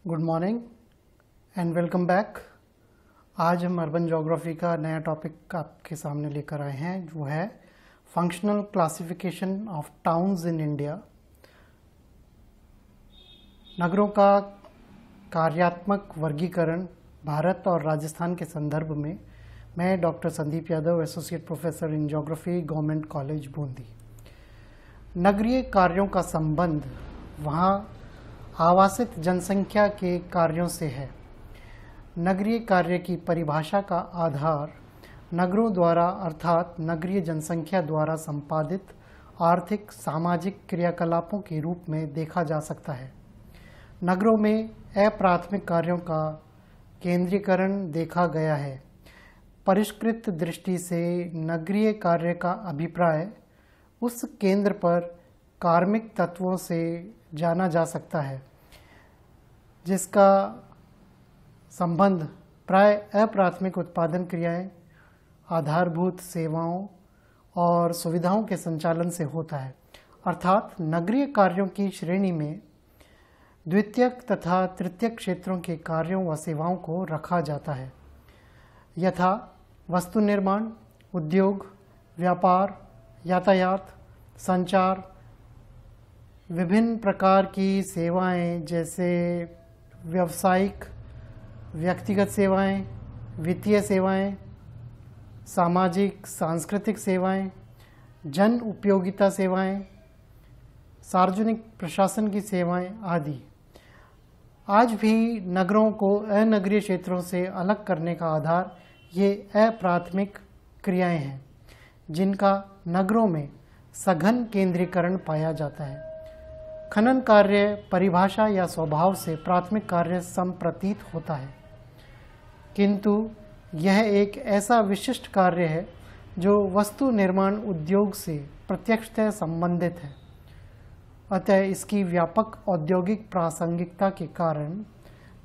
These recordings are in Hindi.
Good morning and welcome back. आज हम अर्बन ज्योग्राफी का नया टॉपिक आपके सामने लेकर आए हैं जो है functional classification of towns in India. नगरों का कार्यात्मक वर्गीकरण भारत और राजस्थान के संदर्भ में मैं doctor Sandeep Yadav, associate professor in geography, government college Bundi. नगरीय कार्यों का संबंध वहाँ आवासित जनसंख्या के कार्यों से है। नगरीय कार्य की परिभाषा का आधार नगरों द्वारा अर्थात नगरीय जनसंख्या द्वारा संपादित आर्थिक सामाजिक क्रियाकलापों के रूप में देखा जा सकता है। नगरों में अप्राथमिक कार्यों का केंद्रीकरण देखा गया है। परिष्कृत दृष्टि से नगरीय कार्य का अभिप्राय उस केंद्र पर कार्मिक तत्वों से जाना जा सकता है जिसका संबंध प्राय अप्राथमिक उत्पादन क्रियाएं, आधारभूत सेवाओं और सुविधाओं के संचालन से होता है। अर्थात नगरीय कार्यों की श्रेणी में द्वितीयक तथा तृतीयक क्षेत्रों के कार्यों व सेवाओं को रखा जाता है, यथा वस्तु निर्माण, उद्योग, व्यापार, यातायात, संचार, विभिन्न प्रकार की सेवाएं जैसे व्यावसायिक, व्यक्तिगत सेवाएं, वित्तीय सेवाएं, सामाजिक सांस्कृतिक सेवाएं, जन उपयोगिता सेवाएं, सार्वजनिक प्रशासन की सेवाएं आदि। आज भी नगरों को अनगरीय क्षेत्रों से अलग करने का आधार ये अप्राथमिक क्रियाएं हैं जिनका नगरों में सघन केंद्रीकरण पाया जाता है। खनन कार्य परिभाषा या स्वभाव से प्राथमिक कार्य सम प्रतीत होता है, किंतु यह एक ऐसा विशिष्ट कार्य है जो वस्तु निर्माण उद्योग से प्रत्यक्षतः संबंधित है। अतः इसकी व्यापक औद्योगिक प्रासंगिकता के कारण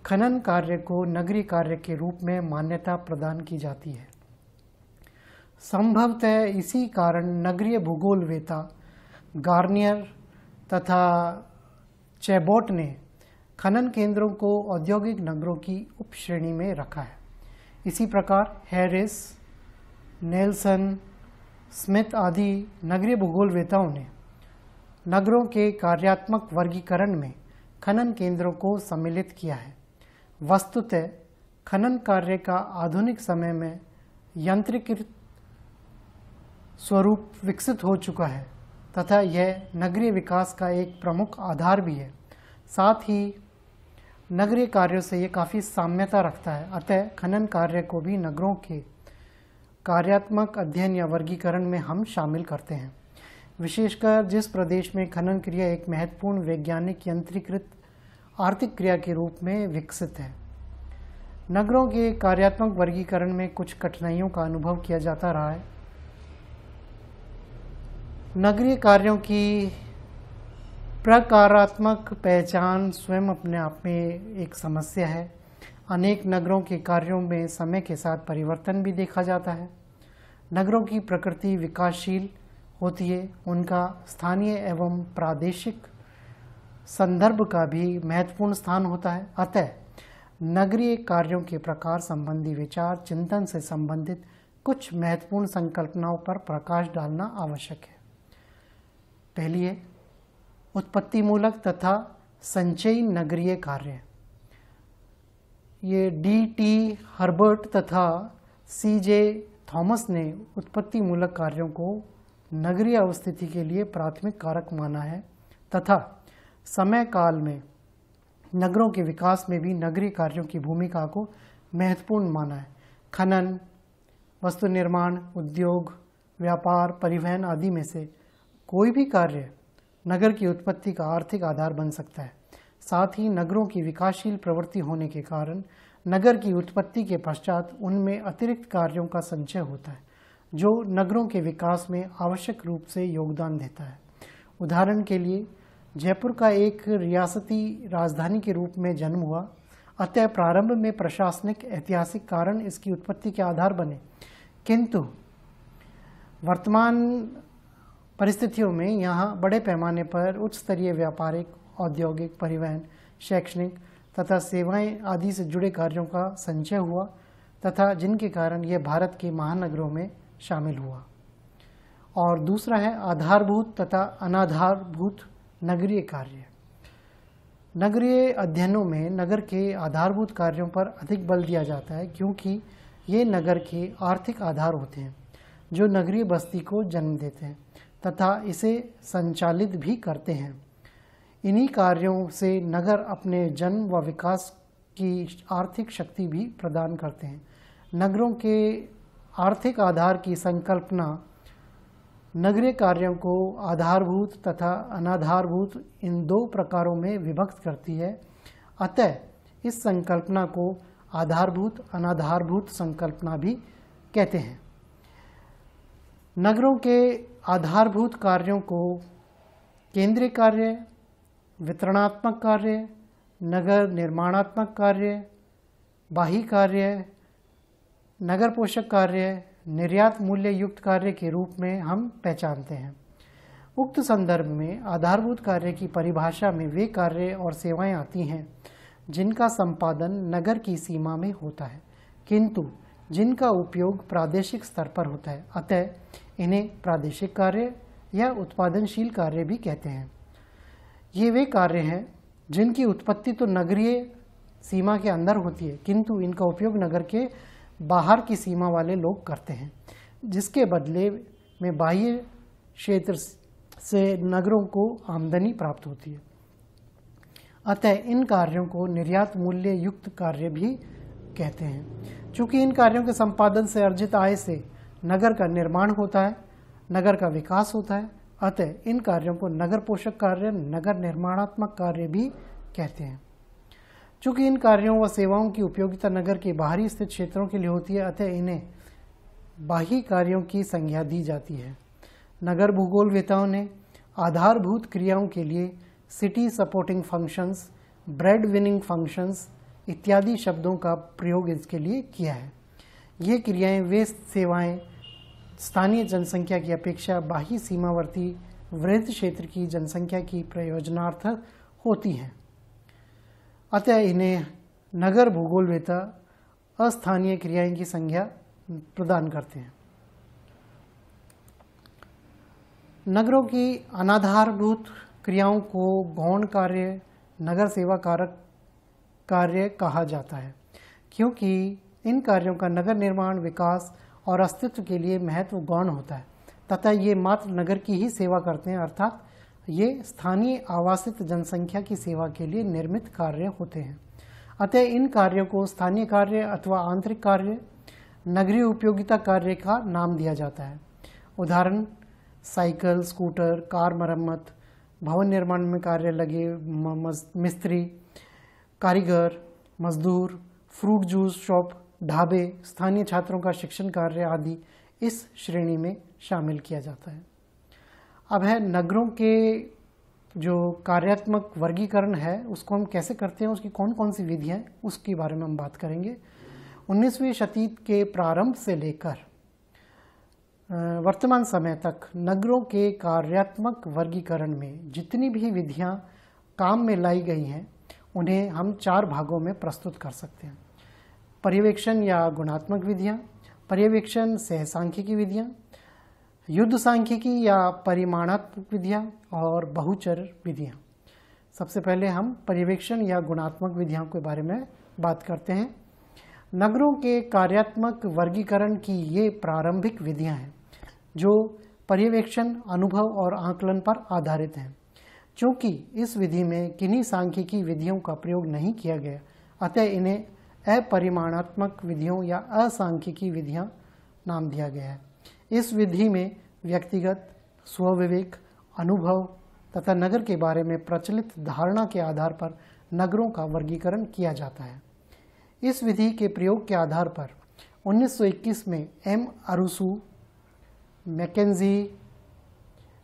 खनन कार्य को नगरीय कार्य के रूप में मान्यता प्रदान की जाती है। संभवतः इसी कारण नगरीय भूगोलवेता गार्नियर तथा चैबोट ने खनन केंद्रों को औद्योगिक नगरों की उपश्रेणी में रखा है। इसी प्रकार हैरिस, नेल्सन, स्मिथ आदि नगरीय भूगोलवेताओं ने नगरों के कार्यात्मक वर्गीकरण में खनन केंद्रों को सम्मिलित किया है। वस्तुतः खनन कार्य का आधुनिक समय में यंत्रीकृत स्वरूप विकसित हो चुका है तथा यह नगरीय विकास का एक प्रमुख आधार भी है। साथ ही नगरीय कार्यों से ये काफ़ी साम्यता रखता है। अतः खनन कार्य को भी नगरों के कार्यात्मक अध्ययन या वर्गीकरण में हम शामिल करते हैं, विशेषकर जिस प्रदेश में खनन क्रिया एक महत्वपूर्ण वैज्ञानिक यंत्रीकृत आर्थिक क्रिया के रूप में विकसित है। नगरों के कार्यात्मक वर्गीकरण में कुछ कठिनाइयों का अनुभव किया जाता रहा है। नगरीय कार्यों की प्रकारात्मक पहचान स्वयं अपने आप में एक समस्या है। अनेक नगरों के कार्यों में समय के साथ परिवर्तन भी देखा जाता है। नगरों की प्रकृति विकासशील होती है, उनका स्थानीय एवं प्रादेशिक संदर्भ का भी महत्वपूर्ण स्थान होता है। अतः नगरीय कार्यों के प्रकार संबंधी विचार चिंतन से संबंधित कुछ महत्वपूर्ण संकल्पनाओं पर प्रकाश डालना आवश्यक है। पहली है उत्पत्ति मूलक तथा संचयी नगरीय कार्य। ये D.T. हर्बर्ट तथा C.J. थॉमस ने उत्पत्ति मूलक कार्यों को नगरीय अवस्थिति के लिए प्राथमिक कारक माना है तथा समय काल में नगरों के विकास में भी नगरीय कार्यों की भूमिका को महत्वपूर्ण माना है। खनन, वस्तु निर्माण, उद्योग, व्यापार, परिवहन आदि में से कोई भी कार्य नगर की उत्पत्ति का आर्थिक आधार बन सकता है। साथ ही नगरों की विकासशील प्रवृत्ति होने के कारण नगर की उत्पत्ति के पश्चात उनमें अतिरिक्त कार्यों का संचय होता है जो नगरों के विकास में आवश्यक रूप से योगदान देता है। उदाहरण के लिए जयपुर का एक रियासती राजधानी के रूप में जन्म हुआ, अतः प्रारंभ में प्रशासनिक ऐतिहासिक कारण इसकी उत्पत्ति के आधार बने, किंतु वर्तमान परिस्थितियों में यहाँ बड़े पैमाने पर उच्च स्तरीय व्यापारिक, औद्योगिक, परिवहन, शैक्षणिक तथा सेवाएं आदि से जुड़े कार्यों का संचय हुआ तथा जिनके कारण यह भारत के महानगरों में शामिल हुआ। और दूसरा है आधारभूत तथा अनाधारभूत नगरीय कार्य। नगरीय अध्ययनों में नगर के आधारभूत कार्यों पर अधिक बल दिया जाता है क्योंकि ये नगर के आर्थिक आधार होते हैं जो नगरीय बस्ती को जन्म देते हैं तथा इसे संचालित भी करते हैं। इन्हीं कार्यों से नगर अपने जन्म व विकास की आर्थिक शक्ति भी प्रदान करते हैं। नगरों के आर्थिक आधार की संकल्पना नगरीय कार्यों को आधारभूत तथा अनाधारभूत इन दो प्रकारों में विभक्त करती है। अतः इस संकल्पना को आधारभूत अनाधारभूत संकल्पना भी कहते हैं। नगरों के आधारभूत कार्यों को केंद्रीय कार्य, वितरणात्मक कार्य, नगर निर्माणात्मक कार्य, बाह्य कार्य, नगर पोषक कार्य, निर्यात मूल्य युक्त कार्य के रूप में हम पहचानते हैं। उक्त संदर्भ में आधारभूत कार्य की परिभाषा में वे कार्य और सेवाएं आती हैं जिनका संपादन नगर की सीमा में होता है किंतु जिनका उपयोग प्रादेशिक स्तर पर होता है। अतः इन्हें प्रादेशिक कार्य या उत्पादनशील कार्य भी कहते हैं। ये वे कार्य हैं जिनकी उत्पत्ति तो नगरीय सीमा के अंदर होती है किंतु इनका उपयोग नगर के बाहर की सीमा वाले लोग करते हैं, जिसके बदले में बाह्य क्षेत्र से नगरों को आमदनी प्राप्त होती है। अतः इन कार्यों को निर्यात मूल्य युक्त कार्य भी कहते हैं। चूँकि इन कार्यों के संपादन से अर्जित आय से नगर का निर्माण होता है, नगर का विकास होता है, अतः इन कार्यों को नगर पोषक कार्य, नगर निर्माणात्मक कार्य भी कहते हैं। चूँकि इन कार्यों व सेवाओं की उपयोगिता नगर के बाहरी स्थित क्षेत्रों के लिए होती है, अतः इन्हें बाह्य कार्यों की संज्ञा दी जाती है। नगर भूगोलवेताओं ने आधारभूत क्रियाओं के लिए city supporting functions, bread winning functions इत्यादि शब्दों का प्रयोग इसके लिए किया है। ये क्रियाएं वे सेवाएं स्थानीय जनसंख्या की अपेक्षा बाह्य सीमावर्ती वृहद क्षेत्र की जनसंख्या की प्रयोजनार्थ होती हैं। अतः इन्हें नगर भूगोलवेता अस्थानीय क्रियाएं की संज्ञा प्रदान करते हैं। नगरों की अनाधारभूत क्रियाओं को गौण कार्य, नगर सेवा कारक कार्य कहा जाता है क्योंकि इन कार्यों का नगर निर्माण, विकास और अस्तित्व के लिए महत्व गौण होता है तथा ये मात्र नगर की ही सेवा करते हैं, अर्थात ये स्थानीय आवासित जनसंख्या की सेवा के लिए निर्मित कार्य होते हैं। अतः इन कार्यों को स्थानीय कार्य अथवा आंतरिक कार्य, नगरीय उपयोगिता कार्य का नाम दिया जाता है। उदाहरण साइकिल, स्कूटर, कार मरम्मत, भवन निर्माण में कार्य लगे मिस्त्री, कारीगर, मजदूर, फ्रूट जूस शॉप, ढाबे, स्थानीय छात्रों का शिक्षण कार्य आदि इस श्रेणी में शामिल किया जाता है। अब है नगरों के जो कार्यात्मक वर्गीकरण है उसको हम कैसे करते हैं, उसकी कौन कौन सी विधियाँ हैं उसके बारे में हम बात करेंगे। 19वीं शती के प्रारंभ से लेकर वर्तमान समय तक नगरों के कार्यात्मक वर्गीकरण में जितनी भी विधियाँ काम में लाई गई हैं उन्हें हम 4 भागों में प्रस्तुत कर सकते हैं। पर्यवेक्षण या गुणात्मक विधियाँ, पर्यवेक्षण सह सांख्यिकी विधियाँ, युद्ध सांख्यिकी या परिमाणात्मक विधियाँ और बहुचर विधियाँ। सबसे पहले हम पर्यवेक्षण या गुणात्मक विधियों के बारे में बात करते हैं। नगरों के कार्यात्मक वर्गीकरण की ये प्रारंभिक विधियाँ हैं जो पर्यवेक्षण, अनुभव और आकलन पर आधारित हैं। चूँकि इस विधि में किन्हीं सांख्यिकी विधियों का प्रयोग नहीं किया गया, अतः इन्हें अपरिमाणात्मक विधियों या असांख्यिकी विधियाँ नाम दिया गया है। इस विधि में व्यक्तिगत स्वविवेक, अनुभव तथा नगर के बारे में प्रचलित धारणा के आधार पर नगरों का वर्गीकरण किया जाता है। इस विधि के प्रयोग के आधार पर 1921 में एम अरुसू, मैकेंजी,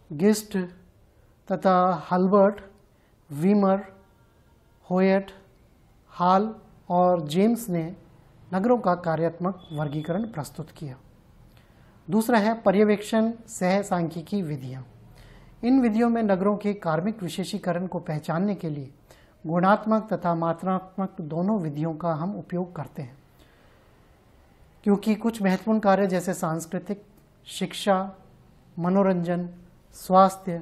गिस्ट तथा हल्बर्ट, वीमर, होयट, हाल और जेम्स ने नगरों का कार्यात्मक वर्गीकरण प्रस्तुत किया। दूसरा है पर्यवेक्षण सह सांख्यिकी विधियाँ। इन विधियों में नगरों के कार्मिक विशेषीकरण को पहचानने के लिए गुणात्मक तथा मात्रात्मक दोनों विधियों का हम उपयोग करते हैं, क्योंकि कुछ महत्वपूर्ण कार्य जैसे सांस्कृतिक, शिक्षा, मनोरंजन, स्वास्थ्य,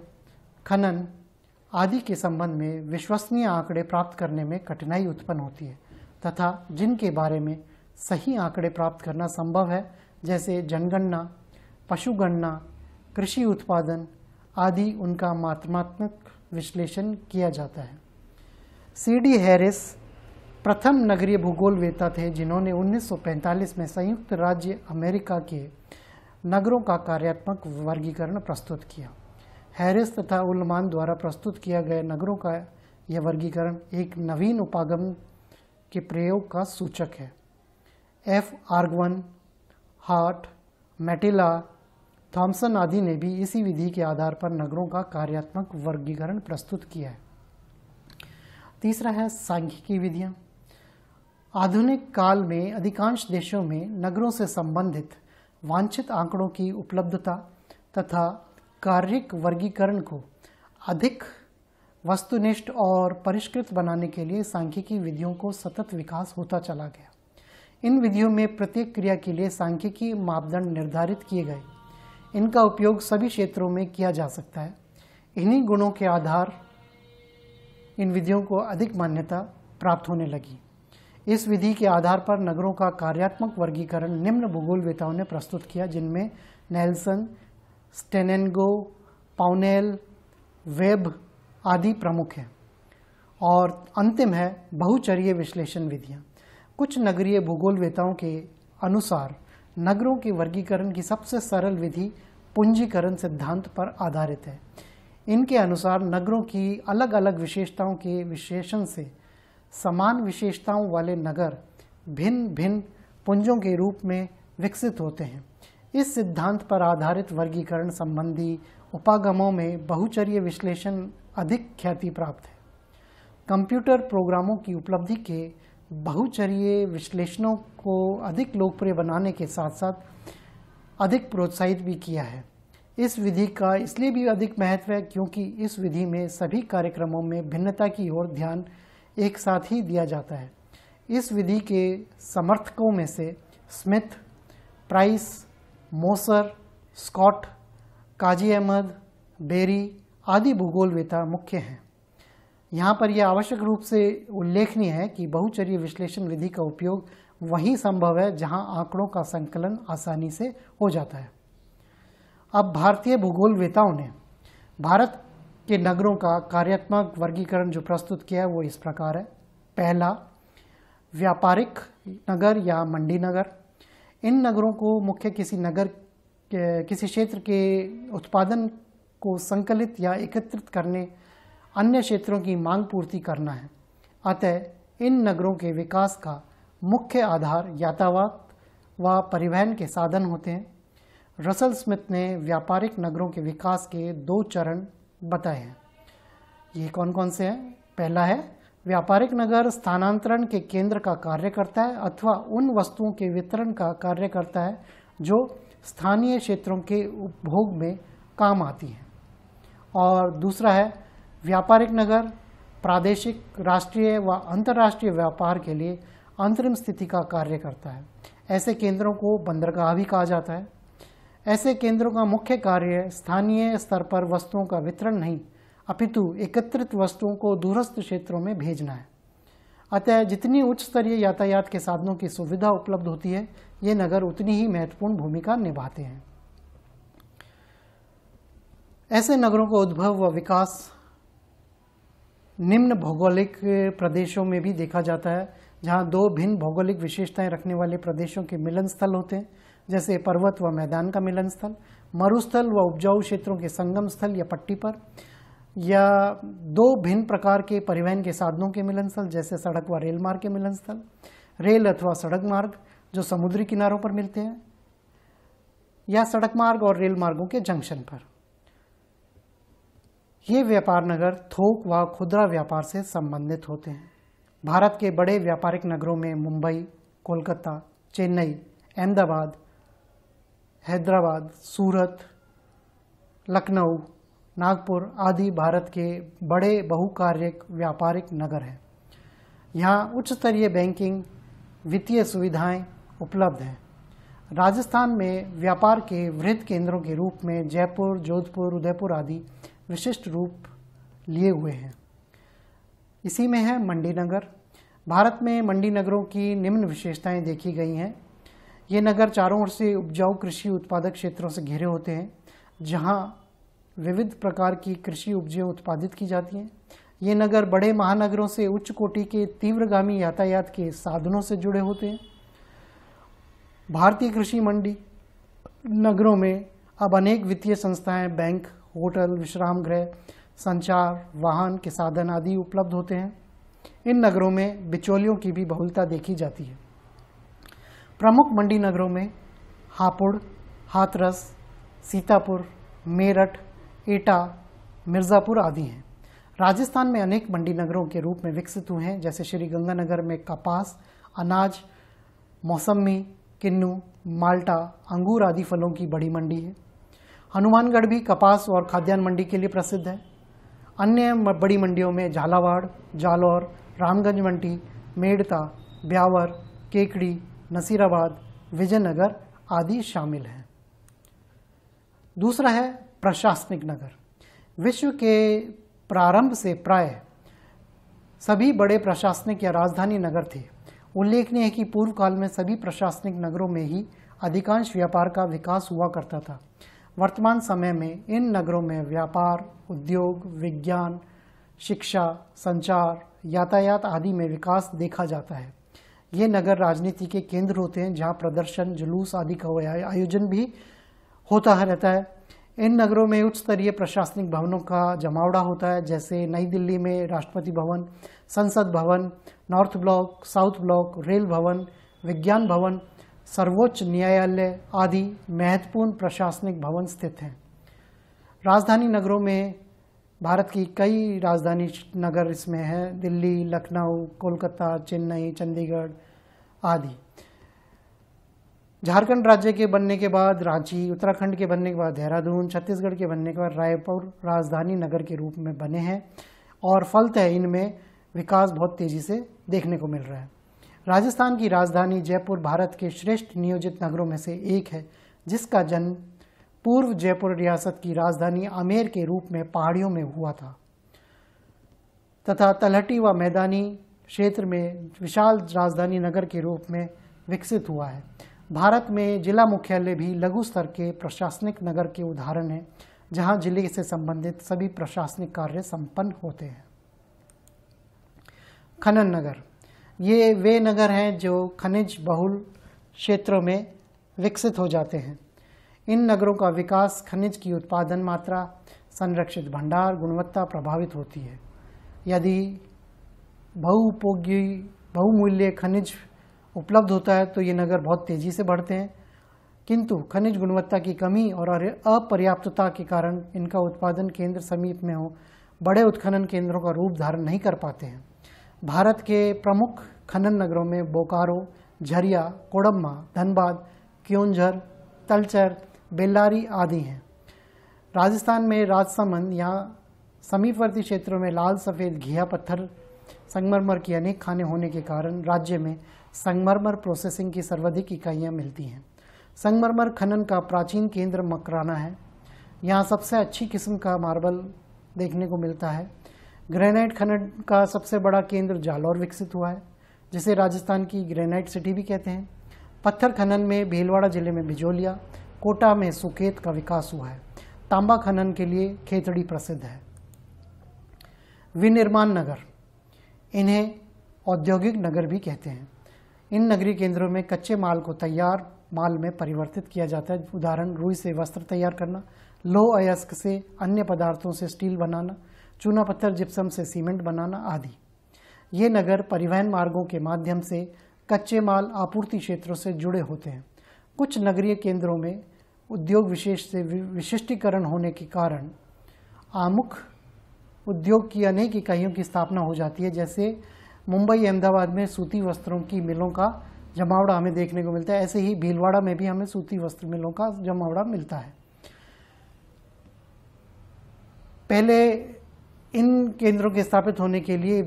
खनन आदि के संबंध में विश्वसनीय आंकड़े प्राप्त करने में कठिनाई उत्पन्न होती है तथा जिनके बारे में सही आंकड़े प्राप्त करना संभव है, जैसे जनगणना, पशुगणना, कृषि उत्पादन आदि, उनका मात्रात्मक विश्लेषण किया जाता है। C.D. हैरिस प्रथम नगरीय भूगोलवेत्ता थे जिन्होंने 1945 में संयुक्त राज्य अमेरिका के नगरों का कार्यात्मक वर्गीकरण प्रस्तुत किया। हैरिस तथा उल्मान द्वारा प्रस्तुत किया गया नगरों का यह वर्गीकरण एक नवीन उपागम के प्रयोग का सूचक है। F. आर्गवन, हार्ट, मैटिला, थॉमसन आदि ने भी इसी विधि के आधार पर नगरों का कार्यात्मक वर्गीकरण प्रस्तुत किया है। तीसरा है सांख्यिकी विधियां। आधुनिक काल में अधिकांश देशों में नगरों से संबंधित वांछित आंकड़ों की उपलब्धता तथा कार्यिक वर्गीकरण को अधिक वस्तुनिष्ठ और परिष्कृत बनाने के लिए सांख्यिकी विधियों को सतत विकास होता चला गया। इन विधियों में प्रत्येक क्रिया के लिए सांख्यिकी मापदंड निर्धारित किए गए। इनका उपयोग सभी क्षेत्रों में किया जा सकता है। इन्हीं गुणों के आधार इन विधियों को अधिक मान्यता प्राप्त होने लगी। इस विधि के आधार पर नगरों का कार्यात्मक वर्गीकरण निम्न भूगोलवेत्ताओं ने प्रस्तुत किया, जिनमें नेल्सन, स्टेनेंगो, पाउनेल, वेब आदि प्रमुख हैं। और अंतिम है बहुचरीय विश्लेषण विधियां। कुछ नगरीय भूगोलवेत्ताओं के अनुसार नगरों के वर्गीकरण की सबसे सरल विधि पूंजीकरण सिद्धांत पर आधारित है। इनके अनुसार नगरों की अलग अलग विशेषताओं के विश्लेषण से समान विशेषताओं वाले नगर भिन्न भिन्न पुंजों के रूप में विकसित होते हैं। इस सिद्धांत पर आधारित वर्गीकरण संबंधी उपागमों में बहुचरीय विश्लेषण अधिक ख्याति प्राप्त है। कंप्यूटर प्रोग्रामों की उपलब्धि के बहुचरीय विश्लेषणों को अधिक लोकप्रिय बनाने के साथ साथ अधिक प्रोत्साहित भी किया है। इस विधि का इसलिए भी अधिक महत्व है क्योंकि इस विधि में सभी कार्यक्रमों में भिन्नता की ओर ध्यान एक साथ ही दिया जाता है। इस विधि के समर्थकों में से स्मिथ, प्राइस, मोसर, स्कॉट, काजी अहमद, बेरी आदि भूगोलवेत्ता मुख्य हैं। यहाँ पर यह आवश्यक रूप से उल्लेखनीय है कि बहुचरीय विश्लेषण विधि का उपयोग वहीं संभव है जहाँ आंकड़ों का संकलन आसानी से हो जाता है। अब भारतीय भूगोलवेत्ताओं ने भारत के नगरों का कार्यात्मक वर्गीकरण जो प्रस्तुत किया है वो इस प्रकार है। पहला, व्यापारिक नगर या मंडी नगर। इन नगरों को मुख्य किसी क्षेत्र के उत्पादन को संकलित या एकत्रित करने, अन्य क्षेत्रों की मांग पूर्ति करना है। अतः इन नगरों के विकास का मुख्य आधार यातायात व परिवहन के साधन होते हैं। रसल स्मिथ ने व्यापारिक नगरों के विकास के 2 चरण बताए हैं। ये कौन कौन से हैं? पहला है, व्यापारिक नगर स्थानांतरण के केंद्र का कार्य करता है अथवा उन वस्तुओं के वितरण का कार्य करता है जो स्थानीय क्षेत्रों के उपभोग में काम आती हैं। और दूसरा है, व्यापारिक नगर प्रादेशिक, राष्ट्रीय व अंतर्राष्ट्रीय व्यापार के लिए अंतरिम स्थिति का कार्य करता है। ऐसे केंद्रों को बंदरगाह भी कहा जाता है। ऐसे केंद्रों का मुख्य कार्य स्थानीय स्तर पर वस्तुओं का वितरण नहीं, अपितु एकत्रित वस्तुओं को दूरस्थ क्षेत्रों में भेजना है। अतः जितनी उच्च स्तरीय यातायात के साधनों की सुविधा उपलब्ध होती है, ये नगर उतनी ही महत्वपूर्ण भूमिका निभाते हैं। ऐसे नगरों का उद्भव व विकास निम्न भौगोलिक प्रदेशों में भी देखा जाता है, जहाँ 2 भिन्न भौगोलिक विशेषताएं रखने वाले प्रदेशों के मिलन स्थल होते हैं, जैसे पर्वत व मैदान का मिलन स्थल, मरुस्थल व उपजाऊ क्षेत्रों के संगम स्थल या पट्टी पर, या 2 भिन्न प्रकार के परिवहन के साधनों के मिलन स्थल, जैसे सड़क व रेल मार्ग के मिलन स्थल, रेल अथवा सड़क मार्ग जो समुद्री किनारों पर मिलते हैं, या सड़क मार्ग और रेल मार्गों के जंक्शन पर। ये व्यापार नगर थोक व खुदरा व्यापार से संबंधित होते हैं। भारत के बड़े व्यापारिक नगरों में मुंबई, कोलकाता, चेन्नई, अहमदाबाद, हैदराबाद, सूरत, लखनऊ, नागपुर आदि भारत के बड़े बहुकार्यक व्यापारिक नगर हैं। यहाँ उच्च स्तरीय बैंकिंग वित्तीय सुविधाएं उपलब्ध हैं। राजस्थान में व्यापार के वृहद केंद्रों के रूप में जयपुर, जोधपुर, उदयपुर आदि विशिष्ट रूप लिए हुए हैं। इसी में है मंडी नगर। भारत में मंडी नगरों की निम्न विशेषताएं देखी गई हैं। ये नगर चारों ओर से उपजाऊ कृषि उत्पादक क्षेत्रों से घिरे होते हैं, जहां विविध प्रकार की कृषि उपजें उत्पादित की जाती हैं। ये नगर बड़े महानगरों से उच्च कोटि के तीव्रगामी यातायात के साधनों से जुड़े होते हैं। भारतीय कृषि मंडी नगरों में अब अनेक वित्तीय संस्थाएं, बैंक, होटल, विश्राम गृह, संचार, वाहन के साधन आदि उपलब्ध होते हैं। इन नगरों में बिचौलियों की भी बहुलता देखी जाती है। प्रमुख मंडी नगरों में हापुड़, हाथरस, सीतापुर, मेरठ, एटा, मिर्ज़ापुर आदि हैं। राजस्थान में अनेक मंडी नगरों के रूप में विकसित हुए हैं, जैसे श्री गंगानगर में कपास, अनाज, मौसमी, किन्नू, माल्टा, अंगूर आदि फलों की बड़ी मंडी है। हनुमानगढ़ भी कपास और खाद्यान्न मंडी के लिए प्रसिद्ध है। अन्य बड़ी मंडियों में झालावाड़, जालौर, रामगंज मंडी, मेड़ता, ब्यावर, केकड़ी, नसीराबाद, विजयनगर आदि शामिल हैं। दूसरा है प्रशासनिक नगर। विश्व के प्रारंभ से प्राय सभी बड़े प्रशासनिक या राजधानी नगर थे। उल्लेखनीय है कि पूर्व काल में सभी प्रशासनिक नगरों में ही अधिकांश व्यापार का विकास हुआ करता था। वर्तमान समय में इन नगरों में व्यापार, उद्योग, विज्ञान, शिक्षा, संचार, यातायात आदि में विकास देखा जाता है। ये नगर राजनीति के केंद्र होते हैं, जहाँ प्रदर्शन, जुलूस आदि का आयोजन भी होता रहता है। इन नगरों में उच्च स्तरीय प्रशासनिक भवनों का जमावड़ा होता है, जैसे नई दिल्ली में राष्ट्रपति भवन, संसद भवन, north block, south block, rail भवन, विज्ञान भवन, सर्वोच्च न्यायालय आदि महत्वपूर्ण प्रशासनिक भवन स्थित हैं। राजधानी नगरों में भारत की कई राजधानी नगर इसमें हैं, दिल्ली, लखनऊ, कोलकाता, चेन्नई, चंडीगढ़ आदि। झारखंड राज्य के बनने के बाद रांची, उत्तराखंड के बनने के बाद देहरादून, छत्तीसगढ़ के बनने के बाद रायपुर राजधानी नगर के रूप में बने हैं और फलतः इनमें विकास बहुत तेजी से देखने को मिल रहा है। राजस्थान की राजधानी जयपुर भारत के श्रेष्ठ नियोजित नगरों में से एक है, जिसका जन्म पूर्व जयपुर रियासत की राजधानी आमेर के रूप में पहाड़ियों में हुआ था तथा तलहटी व मैदानी क्षेत्र में विशाल राजधानी नगर के रूप में विकसित हुआ है। भारत में जिला मुख्यालय भी लघु स्तर के प्रशासनिक नगर के उदाहरण हैं, जहां जिले से संबंधित सभी प्रशासनिक कार्य संपन्न होते हैं। खनन नगर, ये वे नगर हैं जो खनिज बहुल क्षेत्रों में विकसित हो जाते हैं। इन नगरों का विकास खनिज की उत्पादन मात्रा, संरक्षित भंडार, गुणवत्ता प्रभावित होती है। यदि बहुउपयोगी बहुमूल्य खनिज उपलब्ध होता है तो ये नगर बहुत तेजी से बढ़ते हैं, किंतु खनिज गुणवत्ता की कमी और अपर्याप्तता के कारण इनका उत्पादन केंद्र समीप में हो बड़े उत्खनन केंद्रों का रूप धारण नहीं कर पाते हैं। भारत के प्रमुख खनन नगरों में बोकारो, झरिया, कोडम्मा, धनबाद, क्योंझर, तलचर, बेल्लारी आदि हैं। राजस्थान में राजसमंद, यहाँ समीपवर्ती क्षेत्रों में लाल सफ़ेद घिया पत्थर संगमरमर की अनेक खानें होने के कारण राज्य में संगमरमर प्रोसेसिंग की सर्वाधिक इकाइयाँ मिलती हैं। संगमरमर खनन का प्राचीन केंद्र मकराना है। यहाँ सबसे अच्छी किस्म का मार्बल देखने को मिलता है। ग्रेनाइट खनन का सबसे बड़ा केंद्र जालौर विकसित हुआ है, जिसे राजस्थान की ग्रेनाइट सिटी भी कहते हैं। पत्थर खनन में भीलवाड़ा जिले में बिजोलिया, कोटा में सुकेत का विकास हुआ है। तांबा खनन के लिए खेतड़ी प्रसिद्ध है। विनिर्माण नगर, इन्हें औद्योगिक नगर भी कहते हैं। इन नगरीय केंद्रों में कच्चे माल को तैयार माल में परिवर्तित किया जाता है। उदाहरण, रुई से वस्त्र तैयार करना, लौह अयस्क से अन्य पदार्थों से स्टील बनाना, चूना पत्थर जिप्सम से सीमेंट बनाना आदि। ये नगर परिवहन मार्गों के माध्यम से कच्चे माल आपूर्ति क्षेत्रों से जुड़े होते हैं। कुछ नगरीय केंद्रों में उद्योग विशेष से विशिष्टीकरण होने के कारण आमुख उद्योग की अनेक इकाइयों की स्थापना हो जाती है। जैसे मुंबई, अहमदाबाद में सूती वस्त्रों की मिलों का जमावड़ा हमें देखने को मिलता है। ऐसे ही भीलवाड़ा में भी हमें सूती वस्त्र मिलों का जमावड़ा मिलता है। पहले इन केंद्रों के स्थापित होने के लिए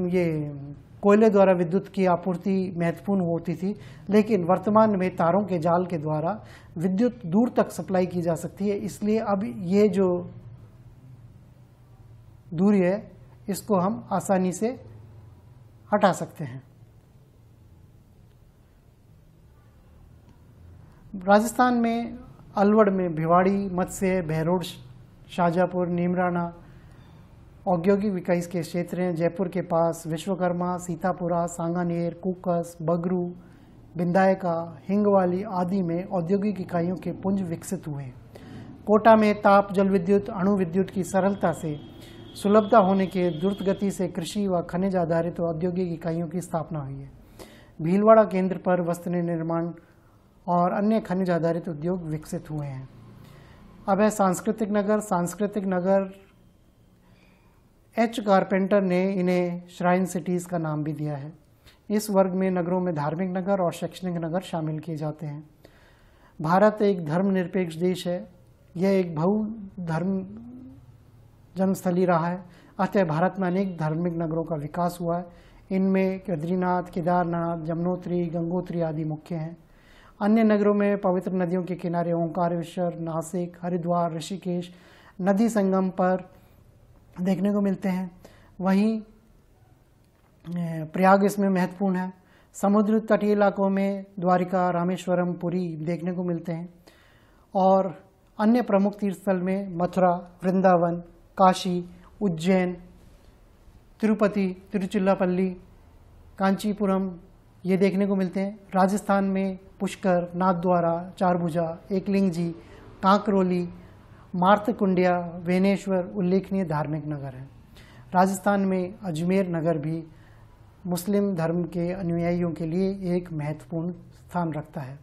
ये कोयले द्वारा विद्युत की आपूर्ति महत्वपूर्ण होती थी, लेकिन वर्तमान में तारों के जाल के द्वारा विद्युत दूर तक सप्लाई की जा सकती है। इसलिए अब ये जो दूरी है इसको हम आसानी से हटा सकते हैं। राजस्थान में अलवड़ में भिवाड़ी, मत्स्य, बहरोड, शाजापुर, नीमराना औद्योगिक इकाई के क्षेत्र हैं। जयपुर के पास विश्वकर्मा, सीतापुरा, सांगानेर, कुकस, बगरू, बिंदायका, हिंगवाली आदि में औद्योगिक इकाइयों के पुंज विकसित हुए। कोटा में ताप जल विद्युत, अणु विद्युत की सरलता से सुलभता होने के द्रुत गति से कृषि व खनिज आधारित औद्योगिक इकाइयों की स्थापना हुई है। भीलवाड़ा केंद्र पर वस्त्र निर्माण और अन्य खनिज आधारित उद्योग विकसित हुए हैं। अब है सांस्कृतिक नगर। सांस्कृतिक नगर एच कारपेंटर ने इन्हें श्राइन सिटीज़ का नाम भी दिया है। इस वर्ग में नगरों में धार्मिक नगर और शैक्षणिक नगर शामिल किए जाते हैं। भारत एक धर्मनिरपेक्ष देश है। यह एक बहुधर्म जन्मस्थली रहा है, अतः भारत में अनेक धार्मिक नगरों का विकास हुआ है। इनमें बद्रीनाथ, केदारनाथ, यमुनोत्री, गंगोत्री आदि मुख्य हैं। अन्य नगरों में पवित्र नदियों के किनारे ओंकारेश्वर, नासिक, हरिद्वार, ऋषिकेश नदी संगम पर देखने को मिलते हैं। वहीं प्रयाग इसमें महत्वपूर्ण है। समुद्र तटीय इलाकों में द्वारिका, रामेश्वरम, पुरी देखने को मिलते हैं। और अन्य प्रमुख तीर्थ स्थल में मथुरा, वृंदावन, काशी, उज्जैन, तिरुपति, तिरुचिल्लापल्ली, कांचीपुरम ये देखने को मिलते हैं। राजस्थान में पुष्कर, नाथद्वारा, चारभुजा, एकलिंगजी, कांकरोली, मार्तकुंडिया, वेनेश्वर उल्लेखनीय धार्मिक नगर हैं। राजस्थान में अजमेर नगर भी मुस्लिम धर्म के अनुयायियों के लिए एक महत्वपूर्ण स्थान रखता है।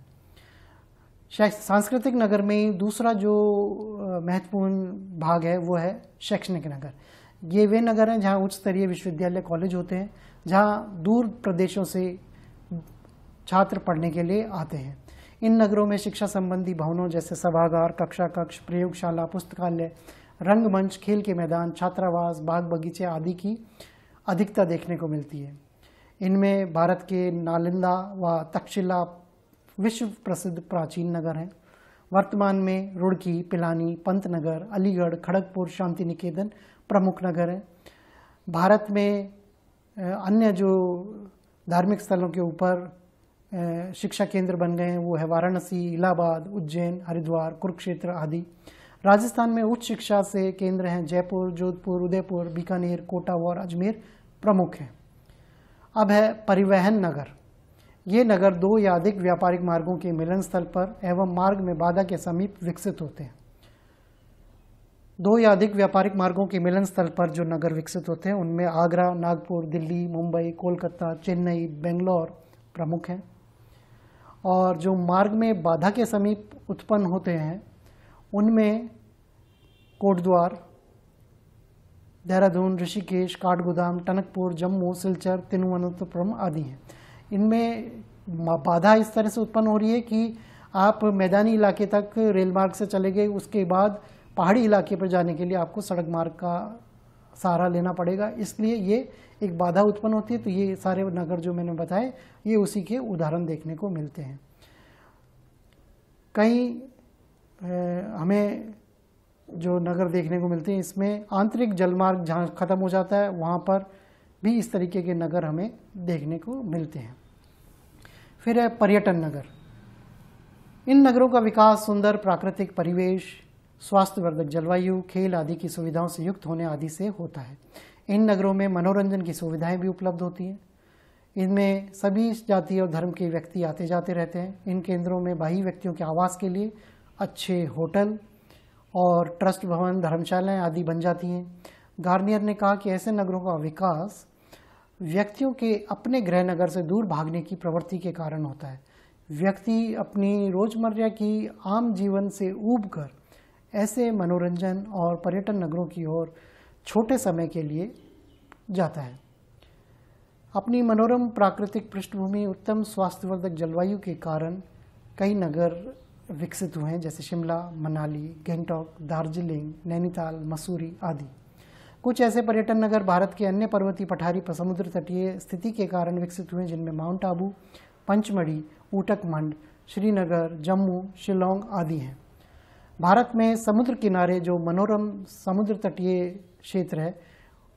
सांस्कृतिक नगर में दूसरा जो महत्वपूर्ण भाग है वो है शैक्षणिक नगर। ये वे नगर हैं जहाँ उच्च स्तरीय विश्वविद्यालय, कॉलेज होते हैं, जहाँ दूर प्रदेशों से छात्र पढ़ने के लिए आते हैं। इन नगरों में शिक्षा संबंधी भवनों जैसे सभागार, कक्षा कक्ष, प्रयोगशाला, पुस्तकालय, रंगमंच, खेल के मैदान, छात्रावास, बाग बगीचे आदि की अधिकता देखने को मिलती है। इनमें भारत के नालंदा व तक्षशिला विश्व प्रसिद्ध प्राचीन नगर हैं। वर्तमान में रुड़की, पिलानी, पंतनगर, अलीगढ़, खड़गपुर, शांति निकेतन प्रमुख नगर हैं। भारत में अन्य जो धार्मिक स्थलों के ऊपर शिक्षा केंद्र बन गए हैं वो है वाराणसी, इलाहाबाद, उज्जैन, हरिद्वार, कुरुक्षेत्र आदि। राजस्थान में उच्च शिक्षा से केंद्र हैं जयपुर, जोधपुर, उदयपुर, बीकानेर, कोटा और अजमेर प्रमुख हैं। अब है परिवहन नगर। ये नगर दो या अधिक व्यापारिक मार्गों के मिलन स्थल पर एवं मार्ग में बाधा के समीप विकसित होते हैं। दो या अधिक व्यापारिक मार्गों के मिलन स्थल पर जो नगर विकसित होते हैं उनमें आगरा, नागपुर, दिल्ली, मुंबई, कोलकाता, चेन्नई, बेंगलोर प्रमुख हैं। और जो मार्ग में बाधा के समीप उत्पन्न होते हैं उनमें कोटद्वार, देहरादून, ऋषिकेश, काठगोदाम, टनकपुर, जम्मू, सिलचर, तिरुवनंतपुरम आदि हैं। इनमें बाधा इस तरह से उत्पन्न हो रही है कि आप मैदानी इलाके तक रेल मार्ग से चले गए, उसके बाद पहाड़ी इलाके पर जाने के लिए आपको सड़क मार्ग का सहारा लेना पड़ेगा, इसलिए ये एक बाधा उत्पन्न होती है। तो ये सारे नगर जो मैंने बताए ये उसी के उदाहरण देखने को मिलते हैं। कई हमें जो नगर देखने को मिलते हैं इसमें आंतरिक जलमार्ग जहाँ ख़त्म हो जाता है वहाँ पर भी इस तरीके के नगर हमें देखने को मिलते हैं। फिर है पर्यटन नगर। इन नगरों का विकास सुंदर प्राकृतिक परिवेश, स्वास्थ्यवर्धक जलवायु, खेल आदि की सुविधाओं से युक्त होने आदि से होता है। इन नगरों में मनोरंजन की सुविधाएं भी उपलब्ध होती हैं। इनमें सभी जाति और धर्म के व्यक्ति आते जाते रहते हैं। इन केंद्रों में बाह्य व्यक्तियों के आवास के लिए अच्छे होटल और ट्रस्ट भवन, धर्मशालाएं आदि बन जाती हैं। गार्नियर ने कहा कि ऐसे नगरों का विकास व्यक्तियों के अपने गृह नगर से दूर भागने की प्रवृत्ति के कारण होता है। व्यक्ति अपनी रोजमर्रा की आम जीवन से ऊबकर ऐसे मनोरंजन और पर्यटन नगरों की ओर छोटे समय के लिए जाता है। अपनी मनोरम प्राकृतिक पृष्ठभूमि, उत्तम स्वास्थ्यवर्धक जलवायु के कारण कई नगर विकसित हुए हैं, जैसे शिमला, मनाली, गैंगटॉक, दार्जिलिंग, नैनीताल, मसूरी आदि। कुछ ऐसे पर्यटन नगर भारत के अन्य पर्वतीय पठारी समुद्र तटीय स्थिति के कारण विकसित हुए, जिनमें माउंट आबू, पंचमढ़ी, ऊटकमंड, श्रीनगर, जम्मू, शिलोंग आदि हैं। भारत में समुद्र किनारे जो मनोरम समुद्र तटीय क्षेत्र है,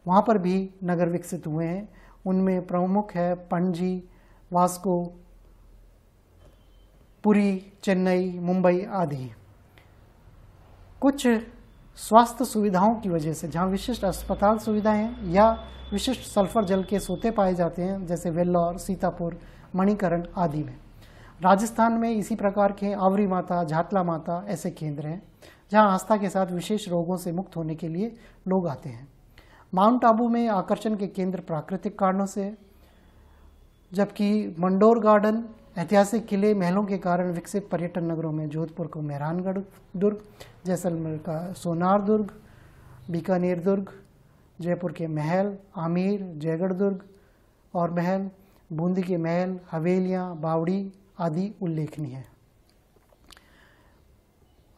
वहाँ पर भी नगर विकसित हुए हैं। उनमें प्रमुख है पणजी, वास्को, पुरी, चेन्नई, मुंबई आदि। कुछ स्वास्थ्य सुविधाओं की वजह से जहाँ विशिष्ट अस्पताल सुविधाएं हैं या विशिष्ट सल्फर जल के सोते पाए जाते हैं, जैसे वेल्लौर, सीतापुर, मणिकरण आदि में। राजस्थान में इसी प्रकार के आवरी माता, झातला माता ऐसे केंद्र हैं जहाँ आस्था के साथ विशेष रोगों से मुक्त होने के लिए लोग आते हैं। माउंट आबू में आकर्षण के केंद्र प्राकृतिक कारणों से है, जबकि मंडोर गार्डन ऐतिहासिक किले, महलों के कारण विकसित पर्यटन नगरों में जोधपुर को मेहरानगढ़ दुर्ग, जैसलमेर का सोनार दुर्ग, बीकानेर दुर्ग, जयपुर के महल, आमेर, जयगढ़ दुर्ग और महल, बूंदी के महल, हवेलियाँ, बावड़ी आदि उल्लेखनीय है।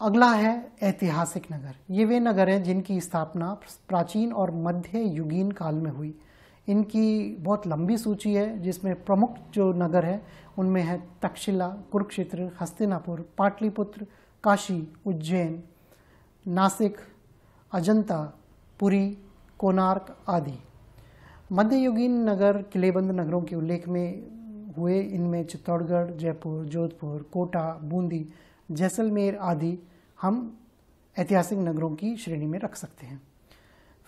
अगला है ऐतिहासिक नगर। ये वे नगर हैं जिनकी स्थापना प्राचीन और मध्य युगीन काल में हुई। इनकी बहुत लंबी सूची है, जिसमें प्रमुख जो नगर हैं उनमें है तक्षशिला, कुरुक्षेत्र, हस्तिनापुर, पाटलिपुत्र, काशी, उज्जैन, नासिक, अजंता, पुरी, कोणार्क आदि। मध्ययुगीन नगर किलेबंद नगरों के उल्लेख में हुए। इनमें चित्तौड़गढ़, जयपुर, जोधपुर, कोटा, बूंदी, जैसलमेर आदि हम ऐतिहासिक नगरों की श्रेणी में रख सकते हैं।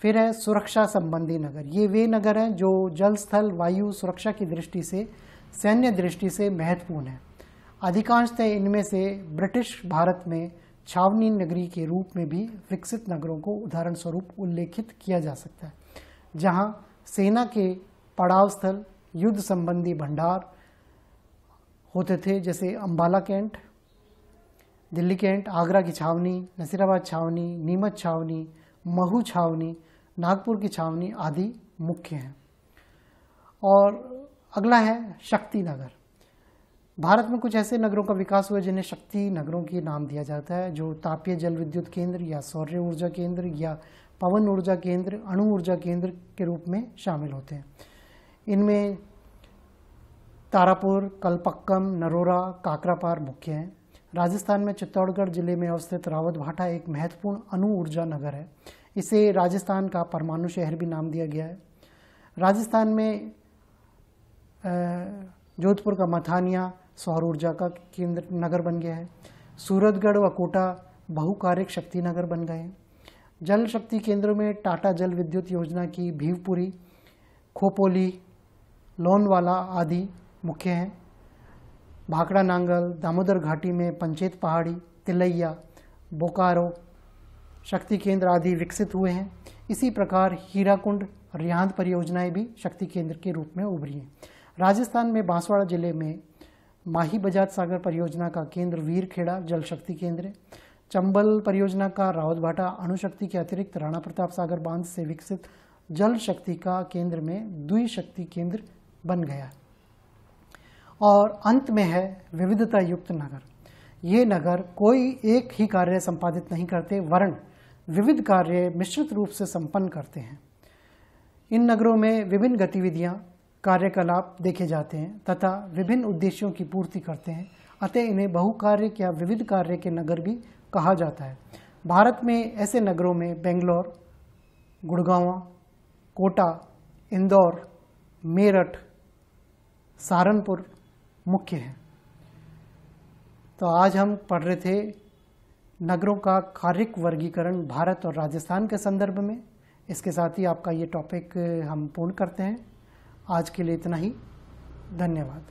फिर है सुरक्षा संबंधी नगर। ये वे नगर हैं जो जल, स्थल, वायु सुरक्षा की दृष्टि से, सैन्य दृष्टि से महत्वपूर्ण है। अधिकांशतः इनमें से ब्रिटिश भारत में छावनी नगरी के रूप में भी विकसित नगरों को उदाहरण स्वरूप उल्लेखित किया जा सकता है, जहां सेना के पड़ाव स्थल, युद्ध संबंधी भंडार होते थे, जैसे अंबाला कैंट, दिल्ली कैंट, आगरा की छावनी, नसीराबाद छावनी, नीमच छावनी, महू छावनी, नागपुर की छावनी आदि मुख्य हैं। और अगला है शक्ति नगर। भारत में कुछ ऐसे नगरों का विकास हुआ जिन्हें शक्ति नगरों की नाम दिया जाता है, जो तापीय जल विद्युत केंद्र या सौर ऊर्जा केंद्र या पवन ऊर्जा केंद्र, अणु ऊर्जा केंद्र के रूप में शामिल होते हैं। इनमें तारापुर, कलपक्कम, नरोरा, काकरापार मुख्य हैं। राजस्थान में चित्तौड़गढ़ जिले में अवस्थित रावतभाटा एक महत्वपूर्ण अणु ऊर्जा नगर है। इसे राजस्थान का परमाणु शहर भी नाम दिया गया है। राजस्थान में जोधपुर का मथानिया सौर ऊर्जा का केंद्र नगर बन गया है। सूरतगढ़ व कोटा बहुकार्यक शक्ति नगर बन गए हैं। जल शक्ति केंद्रों में टाटा जल विद्युत योजना की भीवपुरी, खोपोली, लोनवाला आदि मुख्य हैं। भाखड़ा नांगल, दामोदर घाटी में पंचेत पहाड़ी, तिलैया, बोकारो शक्ति केंद्र आदि विकसित हुए हैं। इसी प्रकार हीराकुंड, रियांद परियोजनाएं भी शक्ति केंद्र के रूप में उभरी हैं। राजस्थान में बांसवाड़ा जिले में माही बजाज सागर परियोजना का केंद्र वीरखेड़ा जल शक्ति केंद्र है। चंबल परियोजना का रावतभाटा अणुशक्ति के अतिरिक्त राणा प्रताप सागर बांध से विकसित जल शक्ति का केंद्र में द्विशक्ति केंद्र बन गया। और अंत में है विविधता युक्त नगर। ये नगर कोई एक ही कार्य संपादित नहीं करते, वरन विविध कार्य मिश्रित रूप से संपन्न करते हैं। इन नगरों में विभिन्न गतिविधियां, कार्यकलाप देखे जाते हैं तथा विभिन्न उद्देश्यों की पूर्ति करते हैं। अतः इन्हें बहुकार्य या विविध कार्य के नगर भी कहा जाता है। भारत में ऐसे नगरों में बेंगलोर, गुड़गांव, कोटा, इंदौर, मेरठ, सहारनपुर मुख्य हैं। तो आज हम पढ़ रहे थे नगरों का कार्यिक वर्गीकरण भारत और राजस्थान के संदर्भ में। इसके साथ ही आपका ये टॉपिक हम पूर्ण करते हैं। आज के लिए इतना ही। धन्यवाद।